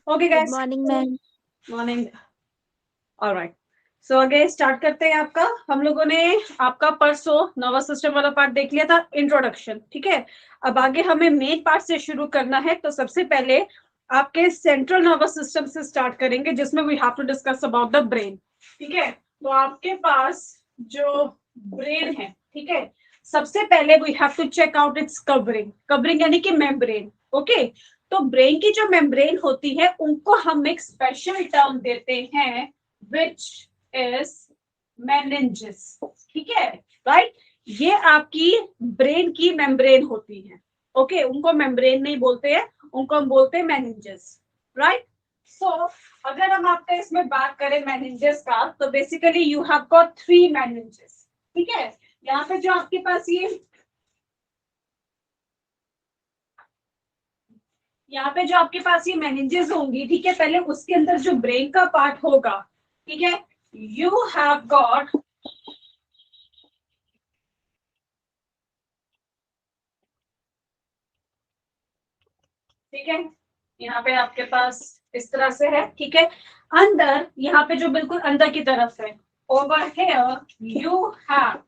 Okay guys, good morning ma'am. Morning. Alright, so आगे start करते हैं। आपका हम लोगों ने आपका परसों नर्वस सिस्टम वाला पार्ट देख लिया था, इंट्रोडक्शन। ठीक है, अब आगे हमें मेन पार्ट से शुरू करना है। तो सबसे पहले आपके सेंट्रल नर्वस सिस्टम से स्टार्ट करेंगे, जिसमें we have to discuss about the brain. ठीक है, तो आपके पास जो ब्रेन है, ठीक है, सबसे पहले we have to check out its covering. Covering यानी कि मेम्ब्रेन। ओके, तो ब्रेन की जो मेम्ब्रेन होती है उनको हम एक स्पेशल टर्म देते हैं, विच इज मेनिंजेस। ठीक है, राइट। ये आपकी ब्रेन की मेम्ब्रेन होती है। ओके, उनको मेम्ब्रेन नहीं बोलते हैं, उनको हम बोलते हैं मेनिंजेस, राइट। सो अगर हम आपके इसमें बात करें मेनिंजेस का, तो basically you have got 3 meninges. ठीक है, यहाँ पे जो आपके पास ये यहाँ पे जो आपके पास ये मेनिंजेस होंगी, ठीक है, पहले उसके अंदर जो ब्रेन का पार्ट होगा, ठीक है, यू हैव गॉट ठीक है, यहाँ पे आपके पास इस तरह से है। ठीक है, अंदर यहाँ पे जो बिल्कुल अंदर की तरफ है, over here you have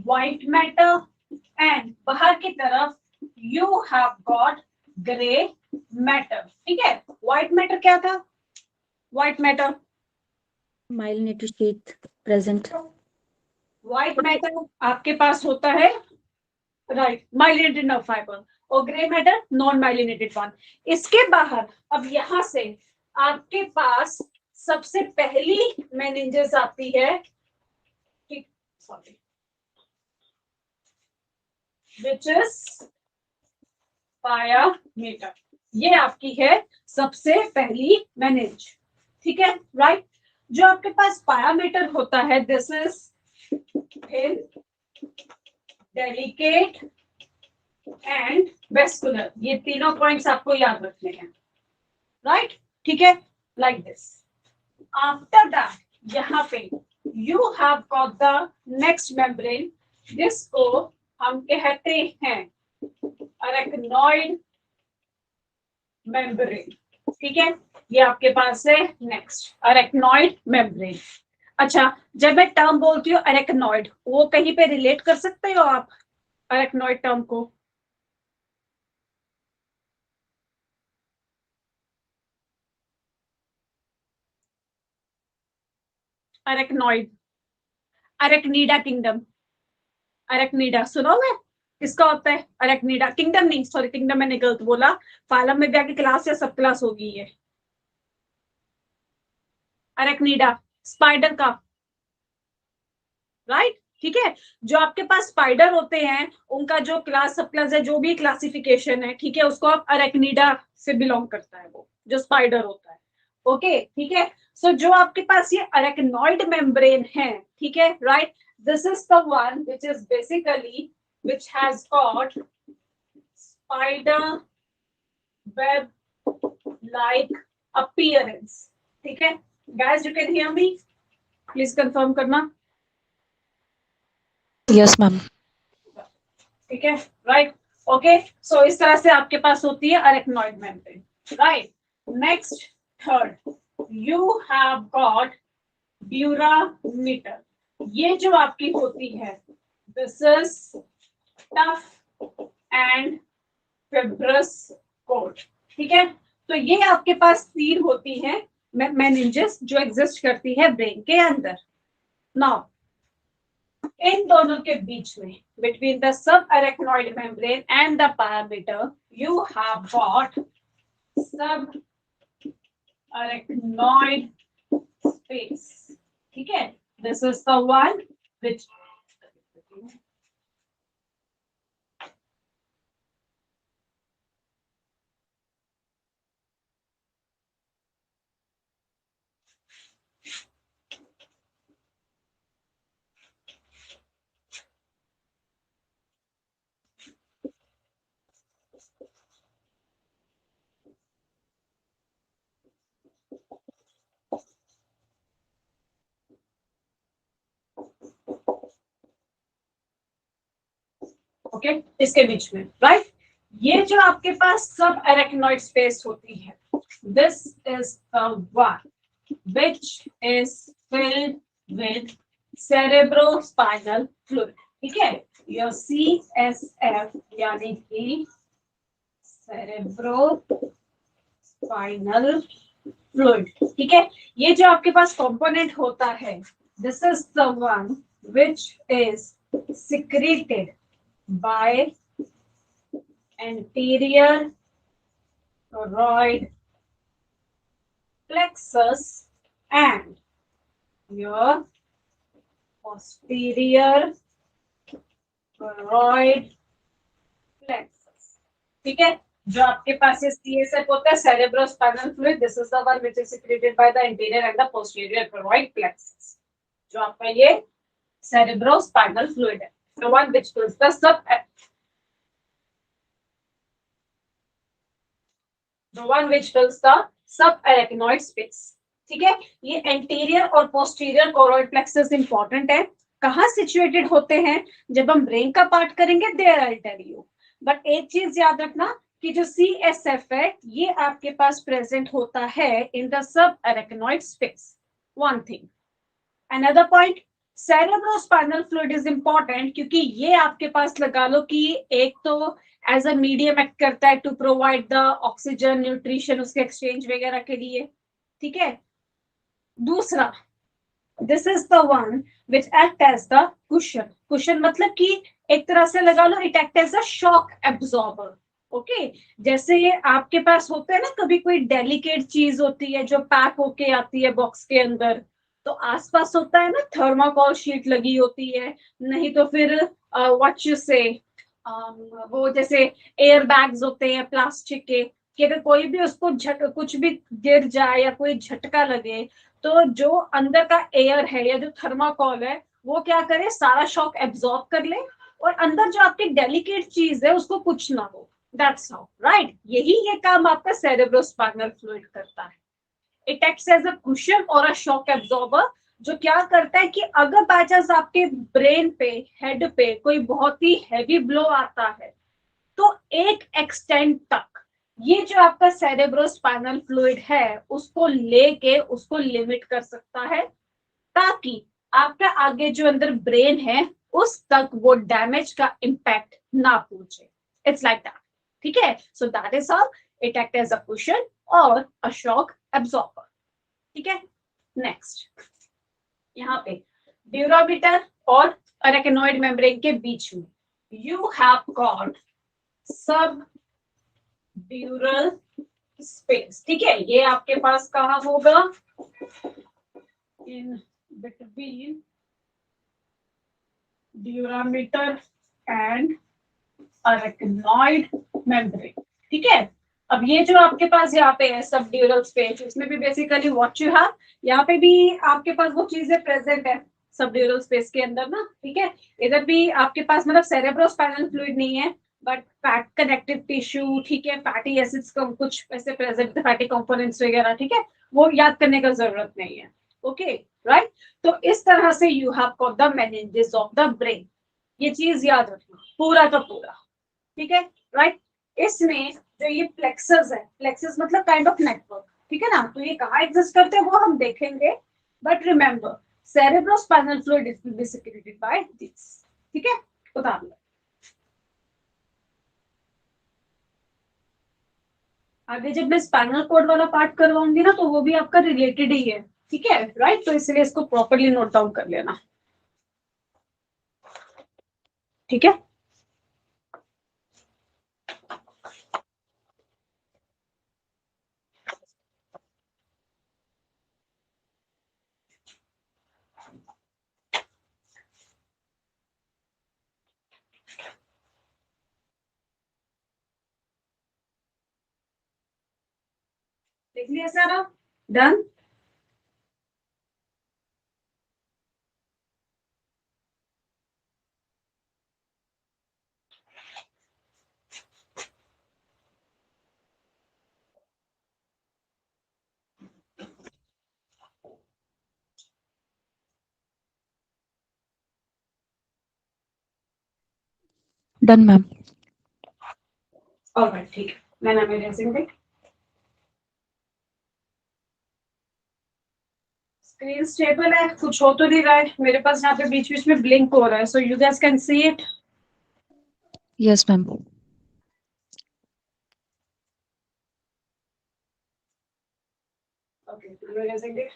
white matter, and बाहर की तरफ you have got grey matter. ठीक है, व्हाइट मैटर क्या था? White matter, myelinated sheath present. White matter आपके पास होता है, राइट, माइलिनेटेड नर्व फाइबर, और grey matter non myelinated one. इसके बाहर अब यहां से आपके पास सबसे पहली मेनिंजेस आती है, ठीक, सॉरी, विच इज पायामीटर। ये आपकी है सबसे पहली मेनिंज। ठीक है, राइट। जो आपके पास पायामीटर होता है, this is thin, delicate and vascular. ये तीनों पॉइंट्स आपको याद रखने हैं, राइट। ठीक है, लाइक दिस। आफ्टर दैट यहाँ पे you have got the next membrane, जिसको हम कहते हैं अरेक्नॉइड मेम्ब्रेन। ठीक है, ये आपके पास है नेक्स्ट अरेक्नॉइड मेम्ब्रेन। अच्छा, जब मैं टर्म बोलती हूँ अरेक्नॉइड, वो कहीं पे रिलेट कर सकते हो आप अरेक्नॉइड टर्म को? अरेक्नॉइड, अरेक्नीडा किंगडम, अरेक्नीडा सुनोगे? किसका होता है अरेक्नीडा? किंगडम नहीं, सॉरी, किंगडम मैंने गलत बोला। फालम में भी आगे क्लास या सब क्लास होगी ये। अरेक्नीडा स्पाइडर का, राइट। ठीक है, जो आपके पास स्पाइडर होते हैं उनका जो क्लास सब क्लास है, जो भी क्लासिफिकेशन है, ठीक है, उसको आप अरेक्नीडा से बिलोंग करता है, वो जो स्पाइडर होता है। ओके, ठीक है। सो जो आपके पास ये अरेक्नॉइड मेम्ब्रेन है, ठीक है, right, this is the one which is basically which has got spider web like appearance. ठीक है guys, you can hear me, please confirm करना। Yes ma'am. ठीक है, राइट। ओके, सो इस तरह से आपके पास होती है arachnoid membrane, right. Next, third, you have got dura mater. ये जो आपकी होती है, this is tough and fibrous coat. ठीक है, तो ये आपके पास 3 होती है मेनिंजेस जो एग्जिस्ट करती है ब्रेन के अंदर। नाउ इन दोनों के बीच में, between the sub arachnoid membrane and the pia mater, you have got sub arachnoid space. ठीक है, this is the one which okay, इसके बीच में, राइट। ये जो आपके पास सब अरेक्नॉइड स्पेस होती है, This is the one which is filled with cerebrospinal fluid. ठीक है, your CSF यानी कि cerebrospinal fluid. ठीक है, ये जो आपके पास कंपोनेंट होता है, this is the one which is secreted by anterior choroid plexus and your posterior choroid plexus. ठीक है, जो आपके पास ये CSF होता है, cerebrospinal fluid, this is the one which is secreted by the anterior and the posterior choroid plexus. जो आपका ये cerebrospinal fluid है, the one which fills the subarachnoid space. ठीक है, ये एंटीरियर और पोस्टीरियर कोरोइड प्लेक्सस इंपॉर्टेंट है. कहाँ सिचुएटेड होते हैं? जब हम ब्रेन का पार्ट करेंगे there I tell you. But एक चीज याद रखना कि जो CSF है ये आपके पास प्रेजेंट होता है in the subarachnoid space. One thing. Another point, cerebrospinal fluid is important क्योंकि ये आपके पास लगा लो कि एक तो एज अ मीडियम एक्ट करता है to provide the oxygen, nutrition, उसके एक्सचेंज वगैरह के लिए. ठीक है. दूसरा, this is the one which act as the cushion. Cushion मतलब कि एक तरह से लगा लो it act as a shock absorber. Okay, जैसे ये आपके पास होते हैं ना, कभी कोई डेलिकेट चीज होती है जो पैक होके आती है बॉक्स के अंदर, तो आसपास होता है ना थर्माकोल शीट लगी होती है, नहीं तो फिर व्हाट यू से वो जैसे एयर बैग्स होते हैं प्लास्टिक के, कि अगर कोई भी उसको कुछ भी गिर जाए या कोई झटका लगे तो जो अंदर का एयर है या जो थर्माकोल है वो क्या करे, सारा शॉक एब्जॉर्ब कर ले और अंदर जो आपकी डेलिकेट चीज है उसको कुछ ना हो. That's how, right. यही ये काम आपका cerebrospinal fluid करता है. It acts as a cushion और अ शॉक एब्जॉर्बर, जो क्या करता है कि अगर बाय चांस आपके ब्रेन पे, हेड पे कोई बहुत ही हैवी ब्लो आता है तो एक एक्सटेंट तक ये जो आपका cerebrospinal fluid है उसको लेके उसको लिमिट कर सकता है, ताकि आपका आगे जो अंदर ब्रेन है उस तक वो डैमेज का इम्पैक्ट ना पहुंचे. It's like that. ठीक है, so that is how it act as a cushion और अ शॉक एब्जॉर्बर. ठीक है. नेक्स्ट, यहाँ पे ड्यूरामीटर और अरेकेनॉइड मेम्ब्रेन के बीच में यू हैव गॉट सब ड्यूरल स्पेस. ठीक है, ये आपके पास कहाँ होगा? In between dura mater and arachnoid membrane. ठीक है, अब ये जो आपके पास यहाँ पे है सब ड्यूरल स्पेस, इसमें भी बेसिकली व्हाट यू हैव, यहाँ पे भी आपके पास वो चीजें प्रेजेंट है सब ड्यूरल स्पेस के अंदर ना. ठीक है, इधर भी आपके पास मतलब cerebrospinal fluid नहीं है बट फैट कनेक्टिव टिश्यू, ठीक है, फैटी एसिड्स का कुछ ऐसे प्रेजेंट, फैटी कंपोनेंट्स वगैरह. ठीक है, वो याद करने का जरूरत नहीं है. Okay, right. तो इस तरह से you have got the meninges of the brain. ये चीज याद रखना पूरा का पूरा. ठीक है, राइट. इसमें जो ये प्लेक्सस है, प्लेक्सस मतलब काइंड ऑफ नेटवर्क. ठीक है ना, तो ये कहाँ एग्जिस्ट करते हैं वो हम देखेंगे, but remember cerebrospinal fluid is will be secreted by this. ठीक है, उतार लो. आगे जब मैं स्पाइनल कोड वाला पार्ट करवाऊंगी ना तो वो भी आपका रिलेटेड ही है. ठीक है, राइट. तो इसलिए इसको प्रॉपर्ली नोट डाउन कर लेना. ठीक है. देख लिया सारा? डन. Done ma'am. ऑलराइट, ठीक है. मैंने अमेजिंग. स्क्रीन स्टेबल है, कुछ हो तो नहीं रहा है मेरे पास, यहाँ पे बीच बीच में ब्लिंक हो रहा है, so you guys can see it. Yes, ma'am. Okay,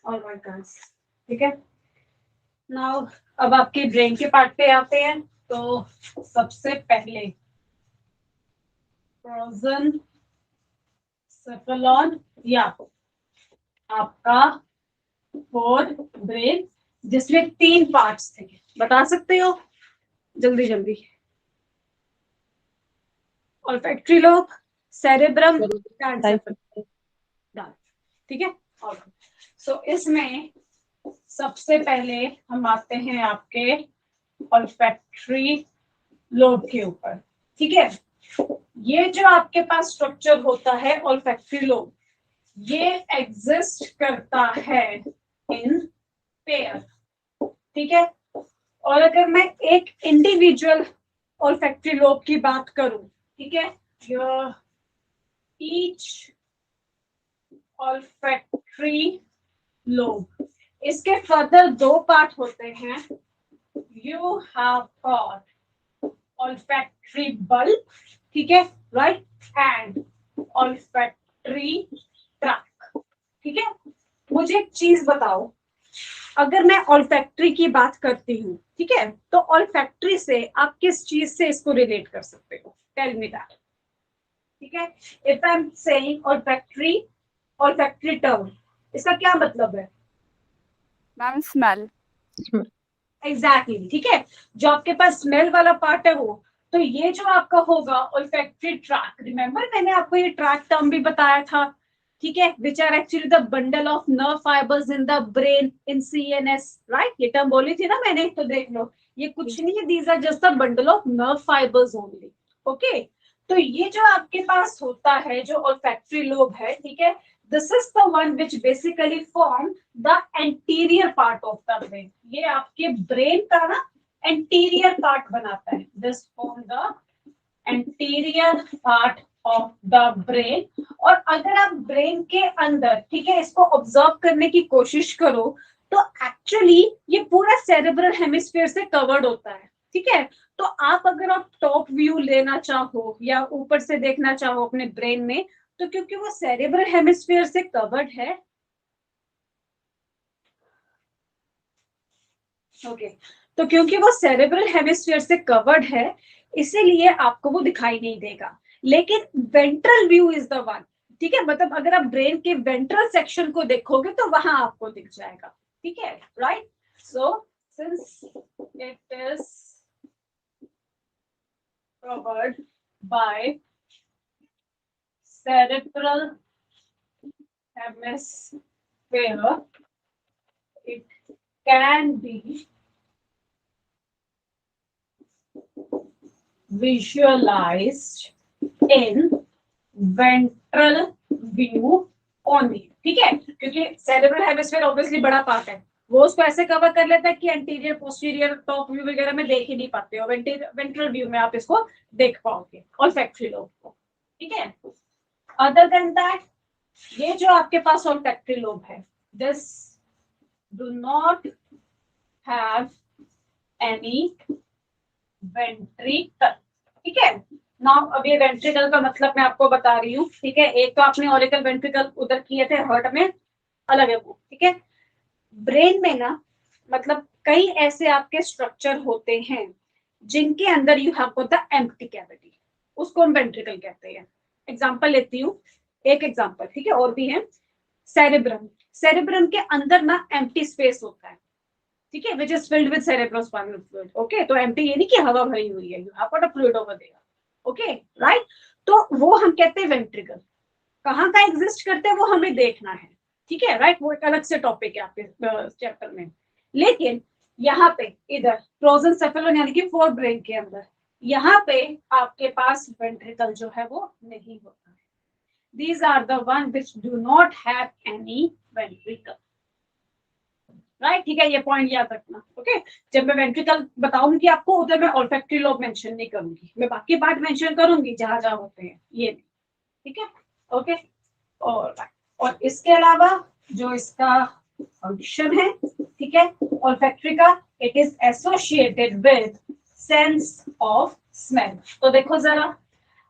alright guys, ठीक है। नाउ अब आपके ब्रेन के पार्ट पे आते हैं। तो सबसे पहले फ्रोजन सेफेलॉन या आपका फोर ब्रेन, जिसमें 3 पार्ट्स थे, बता सकते हो जल्दी जल्दी? ऑल्फैक्टरी लोब, सेरेब्रम, एंसेफेलॉन, ठीक है। सो इसमें सबसे पहले हम आते हैं आपके ऑल्फैक्टरी लोब के ऊपर, ठीक है। ये जो आपके पास स्ट्रक्चर होता है ऑल्फैक्टरी लोब, ये एग्जिस्ट करता है इन पेयर, ठीक है। और अगर मैं एक इंडिविजुअल ऑल्फैक्टरी लोब की बात करूं, ठीक है, ईच ऑल्फैक्टरी लोब, इसके फर्दर 2 पार्ट होते हैं। You have got olfactory bulb, ठीक है, राइट, एंड ऑल्फैक्टरी ट्रैक, ठीक है। मुझे एक चीज बताओ, अगर मैं ऑल्फैक्टरी की बात करती हूँ, ठीक है, तो ऑल्फैक्टरी से आप किस चीज से इसको रिलेट कर सकते हो? टेल मी दैट, ठीक है। If I am saying olfactory, olfactory term, इसका क्या मतलब है? Ma'am smell. एग्जैक्टली, ठीक है। जो आपके पास स्मेल वाला पार्ट है वो, तो ये जो आपका होगा ऑल्फैक्टरी ट्रैक, रिमेंबर मैंने आपको ये ट्रैक टर्म भी बताया था, ठीक है, which are actually the bundle of nerve fibres in the brain in CNS, right, ये टर्म बोली थी ना मैंने, तो देख लो, ये कुछ नहीं है, these are just the bundle of nerve fibres only, okay. तो ये जो आपके पास होता है, जो ऑल्फैक्टरी लोब है, ठीक है, this is the one which basically form the anterior part of the brain. ये आपके ब्रेन का ना एंटीरियर पार्ट बनाता है, this form the anterior part of the brain. और अगर आप ब्रेन के अंदर, ठीक है, इसको ऑब्जर्व करने की कोशिश करो, तो एक्चुअली ये पूरा सेरेब्रल हेमिस्फीयर से कवर्ड होता है, ठीक है। तो आप अगर आप टॉप व्यू लेना चाहो या ऊपर से देखना चाहो अपने ब्रेन में, तो क्योंकि वो सेरेब्रल हेमिस्फीयर से कवर्ड है, ओके, तो क्योंकि वो सेरेब्रल हेमिस्फीयर से कवर्ड है, इसीलिए आपको वो दिखाई नहीं देगा। लेकिन ventral view is the one, ठीक है, मतलब अगर आप ब्रेन के वेंट्रल सेक्शन को देखोगे तो वहां आपको दिख जाएगा, ठीक है, right. So since it is covered by cerebral hemisphere, it can be visualized in ventral view only. ठीक है, क्योंकि सेरेब्रल हेमिस्फीयर ऑब्वियसली बड़ा पार्ट है, वो उसको ऐसे कवर कर लेता है कि एंटीरियर पोस्टीरियर टॉप व्यू वगैरह में देख ही नहीं पाते हो, वेंट्रल व्यू में आप इसको देख पाओगे ऑल्फैक्टरी लोब को. ठीक है, अदर देन दैट ये जो आपके पास ऑल्फैक्टरी लोब है, this do not have any ventricle. ठीक है, नाउ अब ये वेंट्रिकल का मतलब मैं आपको बता रही हूँ. ठीक है, एक तो आपने ऑरिकल वेंट्रिकल उधर किए थे, हर्ट में अलग है वो. ठीक है, ब्रेन में ना मतलब कई ऐसे आपके स्ट्रक्चर होते हैं जिनके अंदर you have got the empty cavity, उसको हम वेंट्रिकल कहते हैं. एग्जांपल लेती हूँ, एक एग्जांपल. ठीक है, और भी है. सेरेब्रम, सेरेब्रम के अंदर ना एम्प्टी स्पेस होता है. ठीक है, which is filled with cerebrospinal fluid. Okay, तो एम्प्टी ये नहीं कि हवा भरी हुई है, you have got a fluid over there. Okay, right. तो वो हम कहते हैं वेंट्रिकल. कहाँ का एग्जिस्ट करते हैं वो हमें देखना है. ठीक है, राइट, वो एक अलग से टॉपिक है आपके चैप्टर में. लेकिन यहाँ पे इधर प्रोजेंसेफेलॉन यानी कि फोर ब्रेन के अंदर यहाँ पे आपके पास वेंट्रिकल जो है वो नहीं होता है. These are the one which do not have any ventricle. Right, ठीक है, ये पॉइंट याद रखना. ओके, जब मैं वेंट्रिकल बताऊंगी आपको उधर मैं ऑल्फैक्टरी लोब मेंशन नहीं करूंगी, मैं बाकी पार्ट मेंशन करूंगी जहां जहां होते हैं ये नहीं. ठीक है, ओके. और इसके अलावा जो इसका फंक्शन है, ठीक है, ऑल्फैक्टरी का, it is associated with sense of smell. तो देखो जरा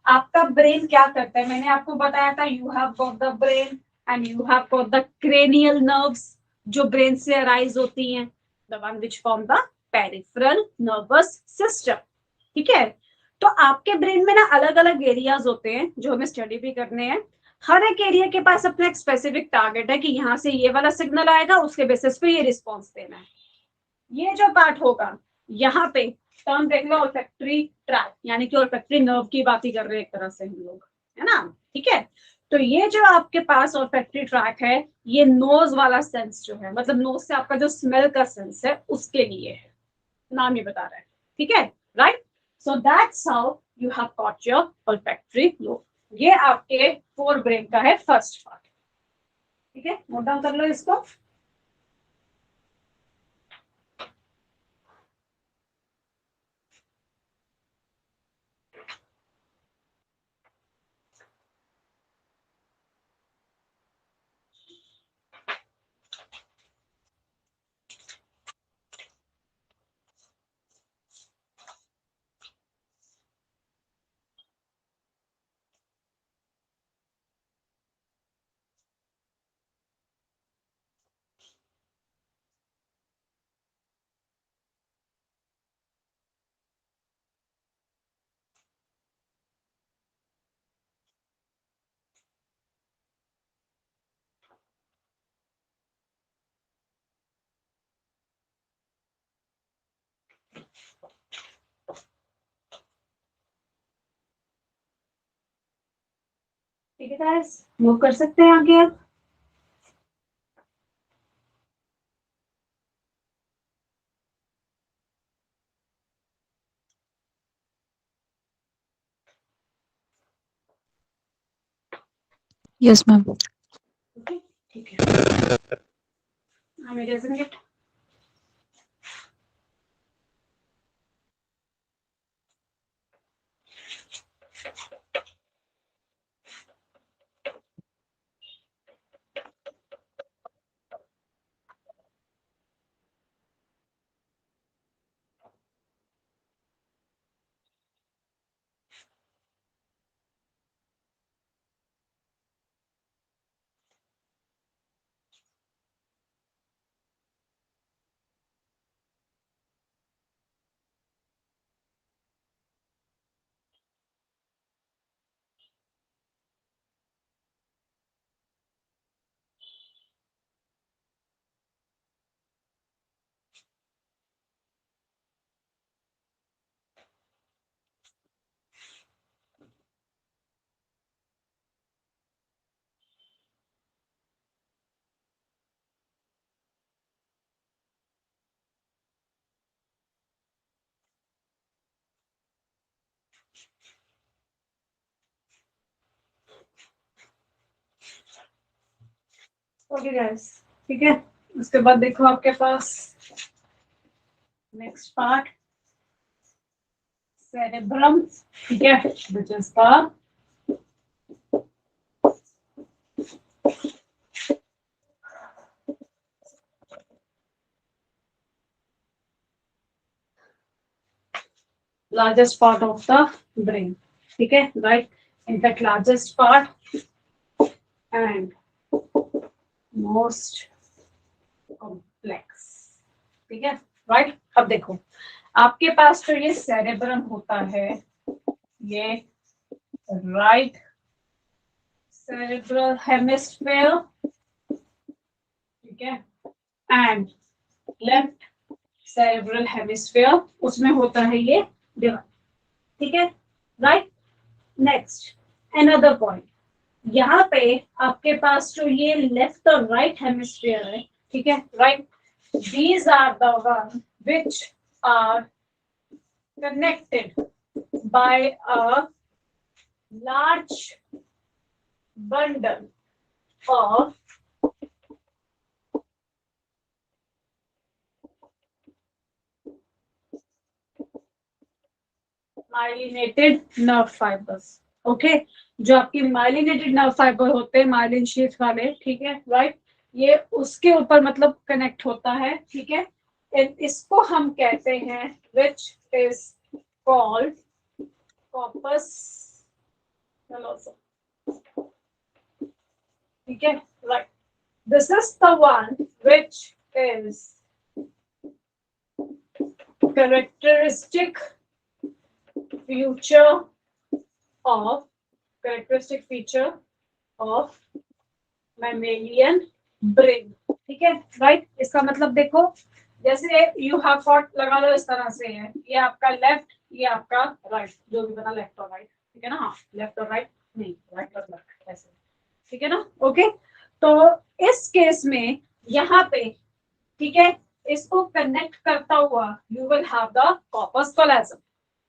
आपका ब्रेन क्या करता है, मैंने आपको बताया था you have got the brain and you have got the cranial nerves जो ब्रेन से अराइज होती हैं, the one which form the peripheral nervous system. ठीक है, तो आपके ब्रेन में ना अलग अलग एरियाज होते हैं जो हमें स्टडी भी करने हैं. हर एक एरिया के पास अपना एक स्पेसिफिक टारगेट है कि यहाँ से ये वाला सिग्नल आएगा, उसके बेसिस पे ये रिस्पॉन्स देना है. ये जो पार्ट होगा यहाँ पे टर्म देख लो ऑल्फैक्टरी ट्रैक, यानी कि ऑल्फैक्टरी नर्व की बात ही कर रहे हैं एक तरह से हम लोग, है ना. ठीक है, तो ये जो आपके पास ऑल्फैक्टरी ट्रैक है ये नोज वाला सेंस जो है, मतलब नोज से आपका जो स्मेल का सेंस है उसके लिए है, नाम ये बता रहा है. ठीक है, right. So that's how you have got your olfactory lobe. ये आपके फोर ब्रेन का है फर्स्ट पार्ट. ठीक है, नोट डाउन कर लो इसको. ठीक है गाइस, मूव कर सकते हैं आगे अब. Yes, ma'am. ओके, ठीक है, I'm erasing it. Okay guys, ठीक है। उसके बाद देखो आपके पास नेक्स्ट पार्ट सेरेब्रम, ठीक है, which is the largest part of the brain, ठीक है, right, in fact largest part and most complex, ठीक है, right। अब देखो आपके पास तो ये सेरेब्रम होता है, ये राइट सेरेब्रल हेमिस्फीयर, ठीक है, एंड लेफ्ट सेरेब्रल हेमिस्फीयर, उसमें होता है ये डिवाइड, ठीक है, राइट। नेक्स्ट अनदर पॉइंट, यहाँ पे आपके पास जो ये लेफ्ट और राइट हेमिस्फीयर है, ठीक है, right, these are the one which are connected by a large bundle of myelinated nerve fibers, okay, जो आपकी माइलिनेटेड नर्व फाइबर होते हैं, माइलिन शीथ वाले, ठीक है, राइट, ये उसके ऊपर मतलब कनेक्ट होता है, ठीक है, इसको हम कहते हैं which is called corpus callosum, ठीक है, right, this is the one which is characteristic feature of mammalian brain, ठीक है, राइट। इसका मतलब देखो, जैसे यू हैव थॉट लगा लो इस तरह से है, ये आपका लेफ्ट, ये आपका राइट, जो भी बना लेफ्ट और राइट, ठीक है ना, हाँ, लेफ्ट और राइट नहीं, राइट और लेफ्ट ऐसे, ठीक है ना, ओके। तो इस केस में यहाँ पे, ठीक है, इसको कनेक्ट करता हुआ you will have the corpus callosum,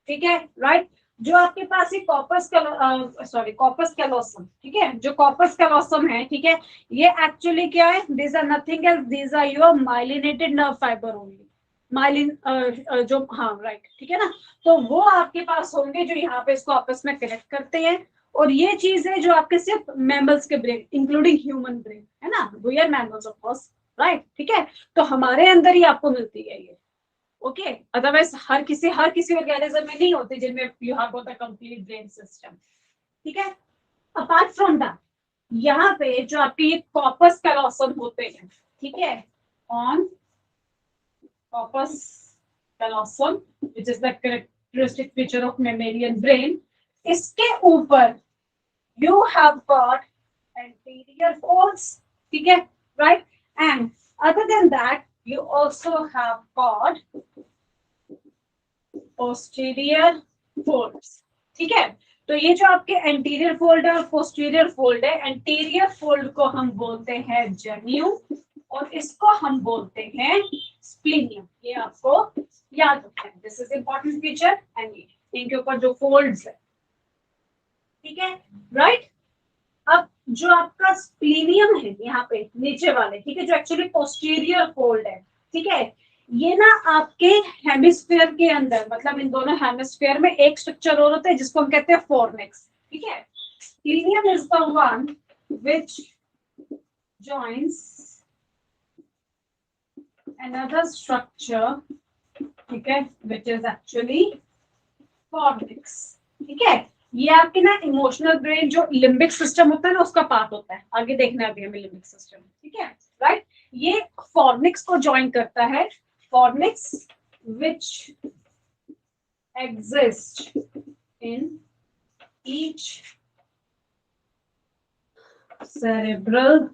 ठीक है, राइट। जो आपके पास ये कॉर्पस कैलोसम, ठीक है, जो कॉर्पस कैलोसम है, ठीक है, ये एक्चुअली क्या है, these are nothing else, these are your myelinated nerve fibre only, myelin जो, हाँ, राइट, ठीक है ना। तो वो आपके पास होंगे जो यहाँ पे इसको आपस में कनेक्ट करते हैं, और ये चीज है जो आपके सिर्फ मैमल्स के ब्रेन इंक्लूडिंग ह्यूमन ब्रेन है ना, we are mammals of course, right, ठीक है, तो हमारे अंदर ही आपको मिलती है ये, ओके, अदरवाइज हर किसी ऑर्गेनिज्म में नहीं होती जिनमें you have got a complete brain system, ठीक है। अपार्ट फ्रॉम दैट, यहाँ पे जो आपके ये कॉर्पस कैलोसम होते हैं, ठीक है, on corpus callosum which is the characteristic feature of mammalian brain, इसके ऊपर you have got anterior folds, ठीक है, right, and other than that you also have got posterior folds, ठीक है। तो ये जो आपके एंटीरियर फोल्ड है और पोस्टीरियर फोल्ड है, एंटीरियर फोल्ड को हम बोलते हैं जन्यू और इसको हम बोलते हैं स्प्लीनियम, ये आपको याद रखना है, this is important feature, and इनके ऊपर जो फोल्ड्स है, ठीक है, राइट। अब जो आपका स्प्लीनियम है यहाँ पे नीचे वाले, ठीक है, जो एक्चुअली पोस्टीरियर फोल्ड है, ठीक है, ये ना आपके हेमिस्फीयर के अंदर, मतलब इन दोनों हेमिस्फीयर में एक स्ट्रक्चर और होता है जिसको हम कहते हैं फोर्निक्स, ठीक है। Splenium is the one which joins another structure, ठीक है, which is actually fornix, ठीक है। ये आपके ना इमोशनल ब्रेन जो लिम्बिक सिस्टम होता है ना उसका पार्ट होता है, आगे देखना अभी हमें लिम्बिक सिस्टम, ठीक है, राइट। ये फॉर्निक्स को ज्वाइन करता है, fornix which exist in each cerebral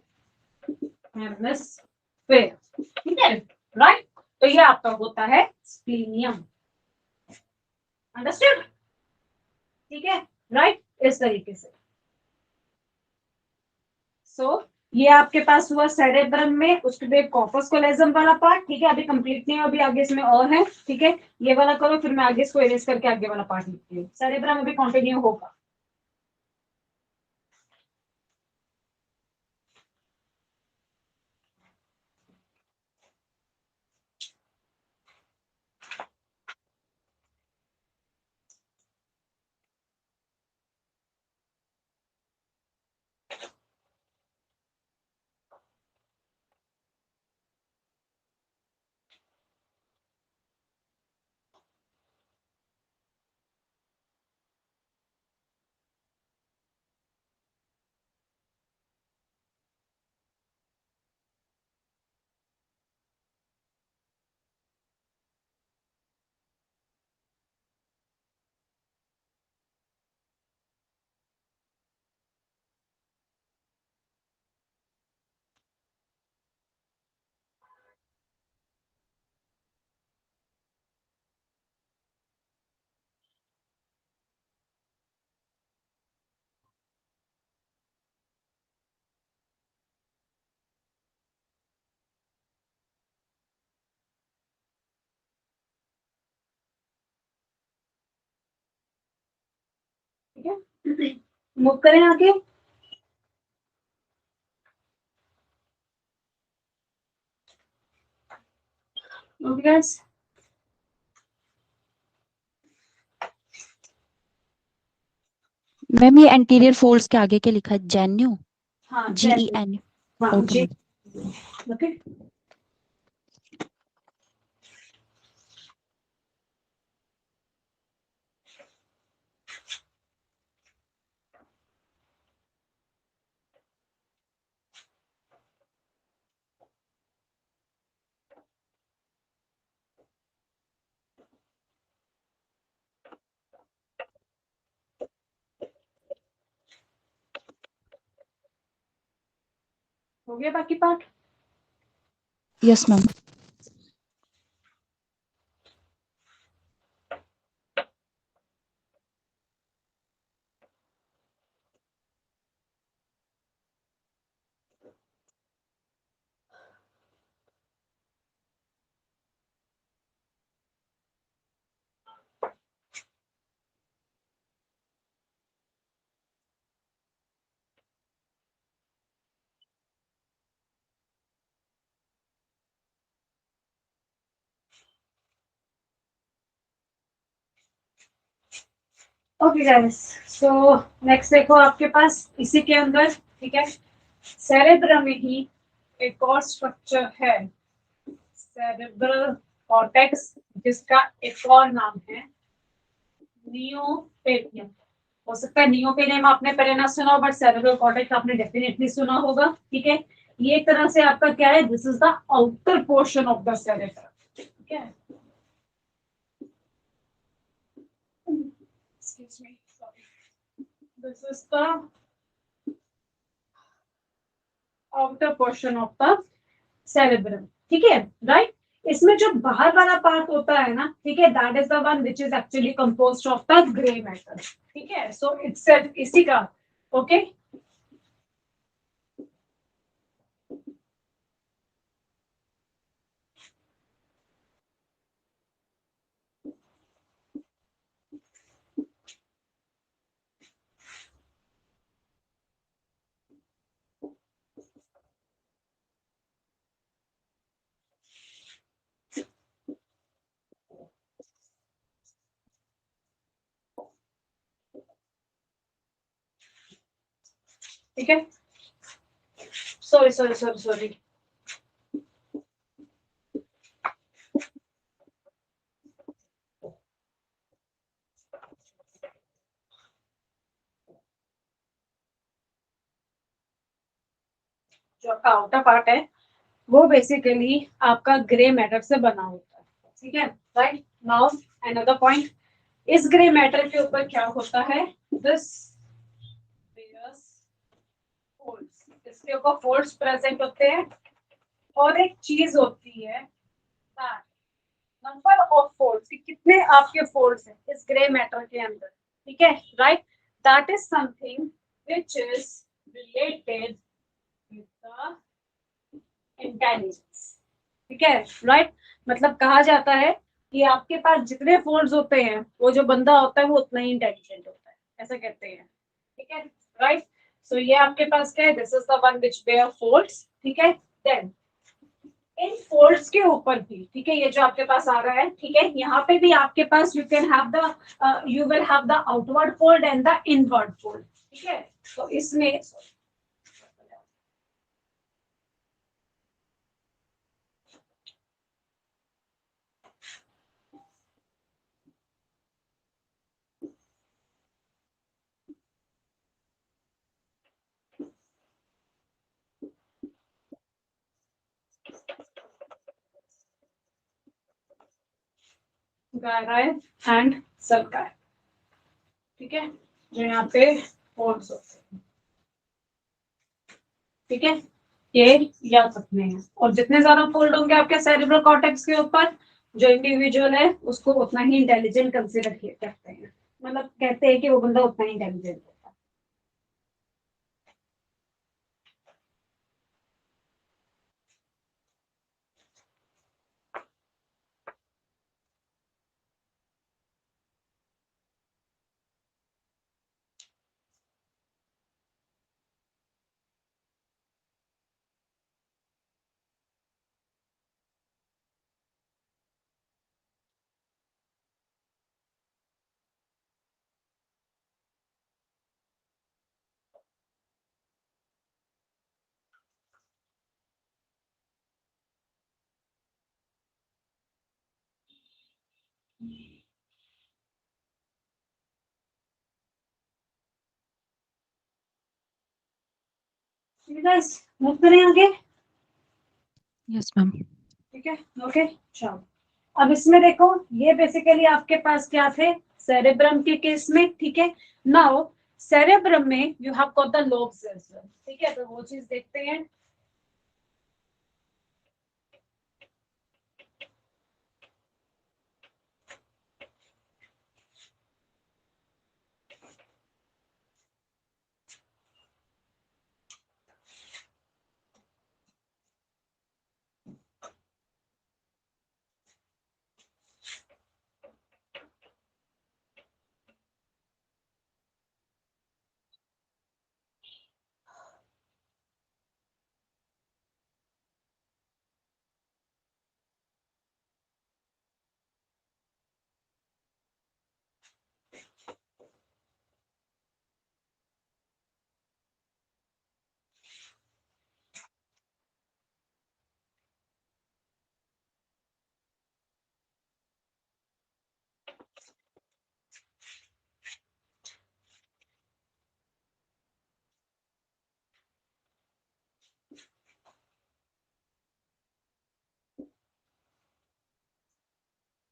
hemisphere, ठीक है, राइट। तो ये आपका होता है स्प्लीनियम, अंडरस्टूड, ठीक है, राइट, इस तरीके से। सो ये आपके पास हुआ सेरेब्रम में, उसके बाद कॉर्पस कैलोसम वाला पार्ट, ठीक है, अभी कंप्लीट नहीं है, अभी आगे इसमें और है, ठीक है, ये वाला करो, फिर मैं आगे इसको इरेज करके आगे वाला पार्ट लिखती हूँ, सेरेब्रम अभी कंटिन्यू होगा। ठीक है, मूव करें आगे। ओके गाइस, मैम ये एंटीरियर फोल्ड्स के आगे के लिखा है जेन्यू, हाँ GEN। हाँ ओके जी, मैम। ओके। हो गया बाकी part. Yes ma'am. Okay guys, so next देखो आपके पास इसी के अंदर, ठीक है, सेरेब्रम में ही एक और स्ट्रक्चर है, सेरेब्रल कॉर्टेक्स, जिसका एक और नाम है नियोपेडियम। हो सकता है नियोपेडियम आपने पहले ना सुना हो, बट सेरेब्रल कॉर्टेक्स आपने डेफिनेटली सुना होगा। ठीक है, ये एक तरह से आपका क्या है, this is the outer portion of the cerebrum. ठीक है, excuse me, sorry, this is the outer portion of the cerebrum। ठीक है, राइट। इसमें जो बाहर वाला पार्ट होता है ना, ठीक है, that is the one which is actually composed of the grey matter. ठीक है, सो इट्स इसी का, ओके। ठीक है, सॉरी सॉरी सॉरी सॉरी, जो आपका आउटर पार्ट है वो बेसिकली आपका ग्रे मैटर से बना होता है। ठीक है, राइट। नाउ अनदर पॉइंट, इस ग्रे मैटर के ऊपर क्या होता है, दिस फोल्ड्स, इसके ऊपर फोल्ड्स प्रेजेंट होते हैं, और एक चीज होती है नंबर ऑफ फोल्ड्स, कितने आपके फोल्ड्स हैं इस ग्रे मैटर के अंदर। ठीक है, right, that is something which is related with the intelligence. ठीक है, राइट, मतलब कहा जाता है कि आपके पास जितने फोल्ड्स होते हैं, वो जो बंदा होता है वो उतना ही इंटेलिजेंट होता है, ऐसा कहते हैं। ठीक है, राइट। सो ये आपके पास क्या है, this is the one which bear folds. ठीक है, देन इन फोल्ड्स के ऊपर भी, ठीक है, ये जो आपके पास आ रहा है, ठीक है, यहाँ पे भी आपके पास you can have the you will have the outward fold and the inward fold. ठीक है, तो इसमें गायरा है एंड सल्का है। ठीक है, जो यहाँ पे फोल्ड्स होते हैं। ठीक है, ये याद रखने हैं, और जितने ज्यादा फोल्ड होंगे आपके सेरेब्रल कॉर्टेक्स के ऊपर, जो इंडिविजुअल है उसको उतना ही इंटेलिजेंट कंसिडर करते हैं, मतलब कहते हैं कि वो बंदा उतना ही इंटेलिजेंट होता है। गाइस मूव करें आगे। Yes ma'am. ठीक है, ओके चलो। अब इसमें देखो, ये बेसिकली आपके पास क्या थे सेरेब्रम के केस में, ठीक है। नाउ सेरेब्रम में you have got the lobes as well, ठीक है, तो वो चीज देखते हैं।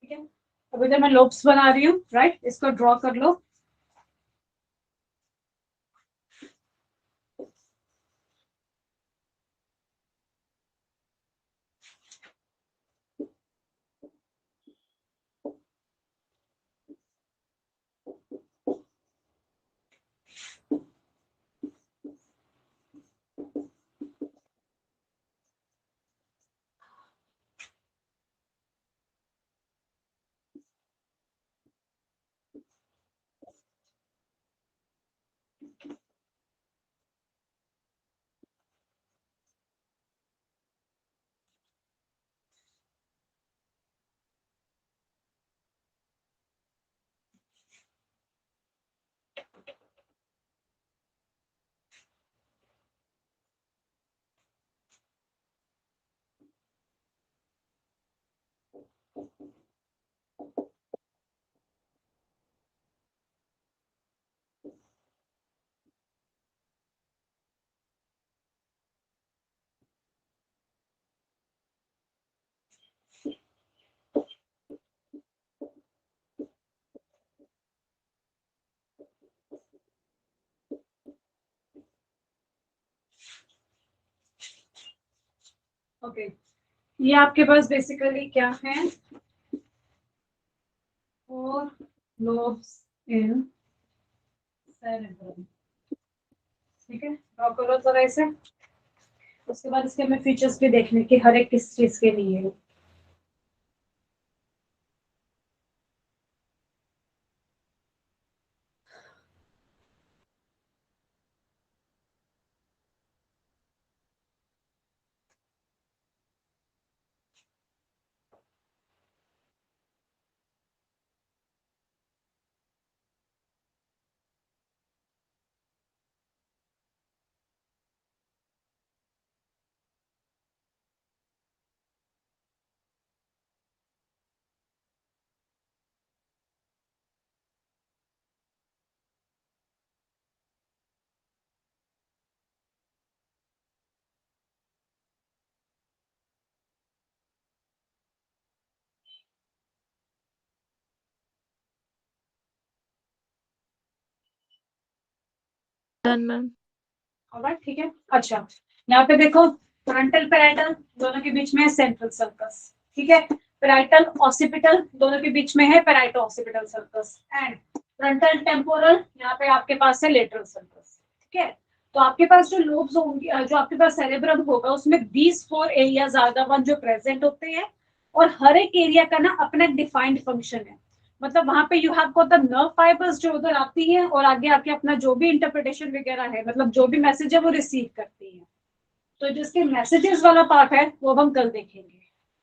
ठीक है, अब इधर मैं लोब्स बना रही हूँ, राइट, इसको ड्रॉ कर लो। ओके, ये आपके पास बेसिकली क्या है, फोर लोब्स इन सेरेब्रम, ठीक है, ड्रॉ करो जरा इसे। उसके बाद इसके हमें फीचर्स भी देखने की, हर एक किस चीज के लिए है। Done ma'am. ऑलराइट, ठीक है। अच्छा, यहाँ पे देखो, फ्रंटल पैराइटल दोनों के बीच में है सेंट्रल सर्कस, ठीक है। पैराइटल ऑसिपिटल दोनों के बीच में है पैराइटो occipital circus, and frontal temporal यहाँ पे आपके पास है लेटरल सर्कस, ठीक है। तो आपके पास जो लोब्स होंगे, जो आपके पास सेरेब्रम होगा, उसमें 4 एरिया ज्यादा वन जो प्रेजेंट होते हैं, और हर एक एरिया का ना अपना डिफाइंड फंक्शन है। मतलब वहां पे you have got the nerve fibres जो उधर आती हैं और आगे आके अपना जो भी इंटरप्रिटेशन वगैरह है, मतलब जो भी मैसेज है वो रिसीव करती हैं। तो जिसके मैसेजेस वाला पार्ट है वो हम कल देखेंगे,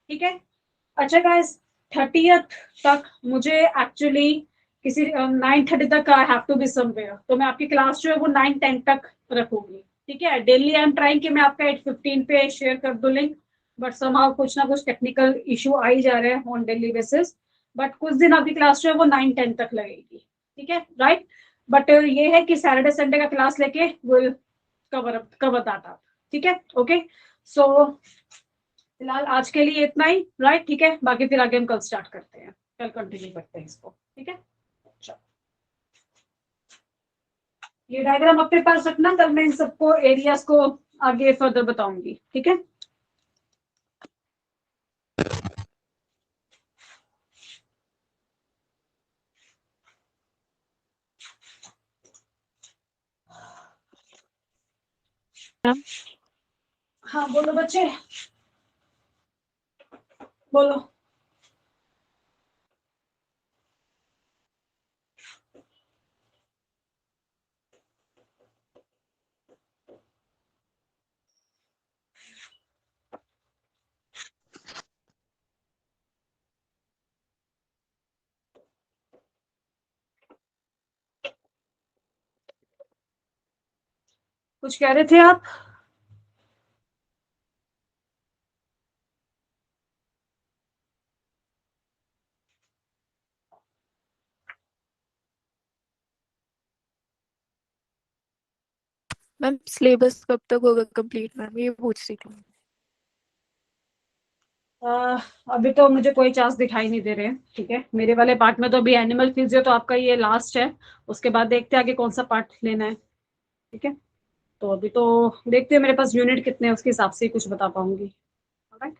ठीक है। अच्छा गाइस, 30th तक मुझे एक्चुअली किसी 9:30 तक I have to be somewhere, तो मैं आपकी क्लास जो है वो 9:10 तक रखूंगी, ठीक है। डेली आई एम ट्राइंग कि मैं आपका 8:15 पे शेयर कर दूं लिंक, बट समहाउ कुछ ना कुछ टेक्निकल इशू आ ही जा रहे हैं ऑन डेली बेसिस। बट कुछ दिन आपकी क्लास जो है वो 9-10 तक लगेगी, ठीक है, राइट। बट ये है कि सैटरडे संडे का क्लास लेके विल कवर दैट, ठीक है, ओके। सो फिलहाल आज के लिए इतना ही, राइट, ठीक है, बाकी फिर आगे हम कल स्टार्ट करते हैं, कल कंटिन्यू करते हैं इसको, ठीक है। चलो, ये डायग्राम अपने पास रखना, कल मैं इन सबको एरियाज को आगे फर्दर बताऊंगी, ठीक है। मैम हाँ बोलो बच्चे, बोलो। कुछ कह रहे थे आप? मैम सिलेबस कब तक होगा कंप्लीट, मैम ये पूछ रही थी। अभी तो मुझे कोई चांस दिखाई नहीं दे रहे हैं, ठीक है। मेरे वाले पार्ट में तो अभी एनिमल फिजियो तो आपका ये लास्ट है, उसके बाद देखते हैं आगे कौन सा पार्ट लेना है, ठीक है। तो अभी तो देखते हैं मेरे पास यूनिट कितने हैं, उसके हिसाब से ही कुछ बता पाऊंगी, ऑलराइट,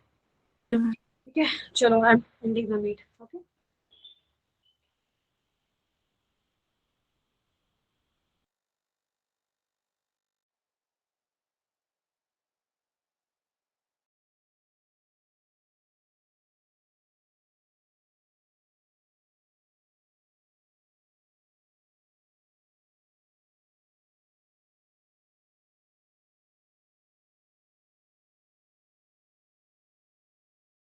ठीक है। चलो, I am ending the meet, okay.